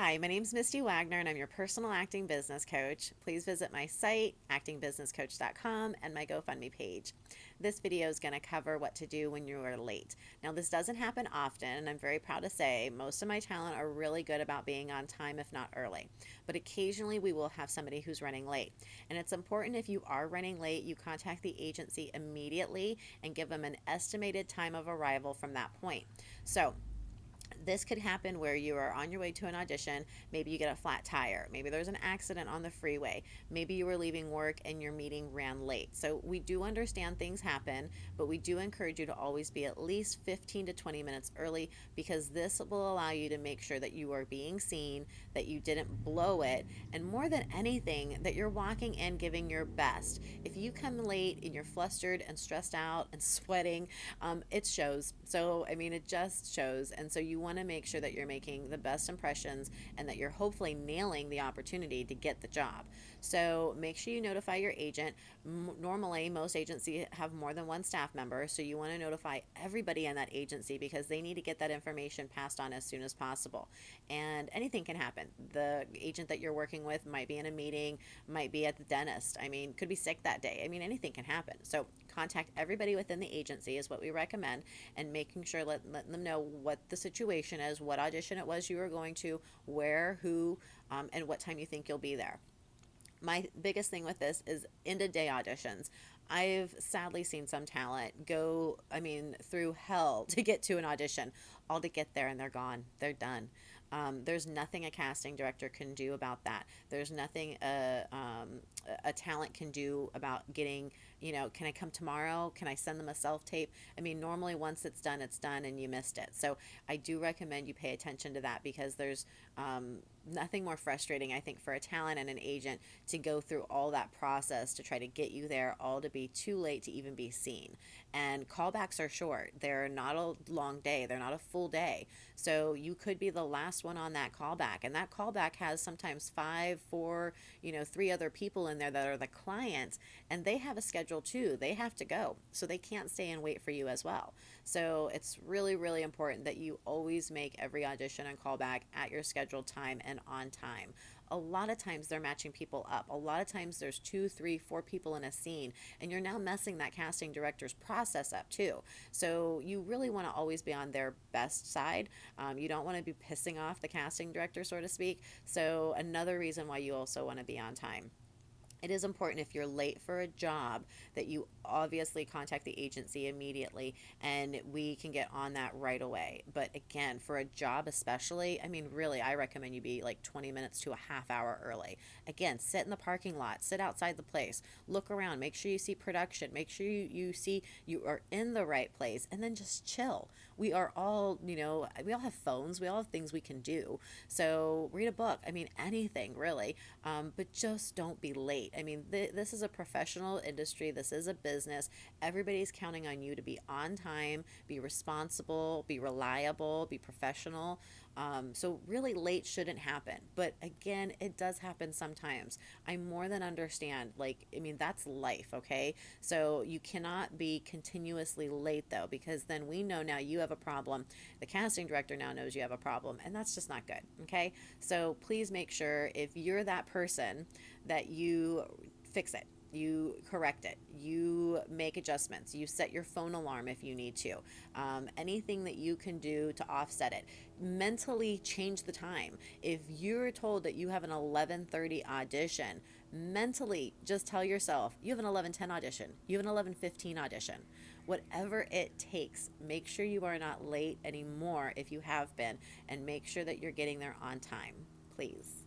Hi, my name is Misty Wagner, and I'm your personal acting business coach. Please visit my site, actingbusinesscoach.com, and my GoFundMe page. This video is going to cover what to do when you are late. Now, this doesn't happen often, and I'm very proud to say most of my talent are really good about being on time, if not early. But occasionally, we will have somebody who's running late. And it's important if you are running late, you contact the agency immediately and give them an estimated time of arrival from that point. So, this could happen where you are on your way to an audition. Maybe you get a flat tire. Maybe there's an accident on the freeway. Maybe you were leaving work and your meeting ran late. So we do understand things happen, but we do encourage you to always be at least 15 to 20 minutes early, because this will allow you to make sure that you are being seen, that you didn't blow it, and more than anything, that you're walking in giving your best. If you come late and you're flustered and stressed out and sweating, it shows. So, I mean, it just shows. And so you want to make sure that you're making the best impressions and that you're hopefully nailing the opportunity to get the job. So make sure you notify your agent. Normally, most agencies have more than one staff member, so you want to notify everybody in that agency because they need to get that information passed on as soon as possible. And anything can happen. The agent that you're working with might be in a meeting, might be at the dentist. I mean, could be sick that day. I mean, anything can happen. So contact everybody within the agency is what we recommend, and making sure letting them know what the situation is, what audition it was you were going to, where, who, and what time you think you'll be there. My biggest thing with this is end of day auditions. I've sadly seen some talent go, I mean, through hell to get to an audition, all to get there and they're gone. They're done. There's nothing a casting director can do about that. There's nothing a talent can do about getting, can I come tomorrow? Can I send them a self tape? I mean, normally once it's done and you missed it. So I do recommend you pay attention to that, because there's nothing more frustrating, I think, for a talent and an agent to go through all that process to try to get you there, all to be too late to even be seen. And callbacks are short. They're not a long day. They're not a full day. So you could be the last one on that callback. And that callback has sometimes 5, 4, 3 other people in there that are the clients, and they have a schedule too. They have to go. So they can't stay and wait for you as well. So it's really, really important that you always make every audition and callback at your scheduled time and on time. A lot of times they're matching people up. A lot of times there's 2, 3, 4 people in a scene, and you're now messing that casting director's process up too. So you really want to always be on their best side. You don't want to be pissing off the casting director, so to speak. So another reason why you also want to be on time. It is important, if you're late for a job, that you obviously contact the agency immediately and we can get on that right away. But again, for a job especially, I mean, really, I recommend you be like 20 minutes to a half hour early. Again, sit in the parking lot, sit outside the place, look around, make sure you see production, make sure you see you are in the right place, and then just chill. We are all, we all have phones, we all have things we can do. So read a book, I mean, anything really, but just don't be late. I mean, this is a professional industry. This is a business. Everybody's counting on you to be on time, be responsible, be reliable, be professional. So really late shouldn't happen. But again, it does happen sometimes. I more than understand. Like, I mean, that's life, okay? So you cannot be continuously late, though, because then we know now you have a problem. The casting director now knows you have a problem, and that's just not good, okay? So please make sure, if you're that person, that you fix it, you correct it, you make adjustments, you set your phone alarm if you need to, anything that you can do to offset it. Mentally change the time. If you're told that you have an 11:30 audition, mentally just tell yourself you have an 11:10 audition, you have an 11:15 audition. Whatever it takes, make sure you are not late anymore if you have been, and make sure that you're getting there on time, please.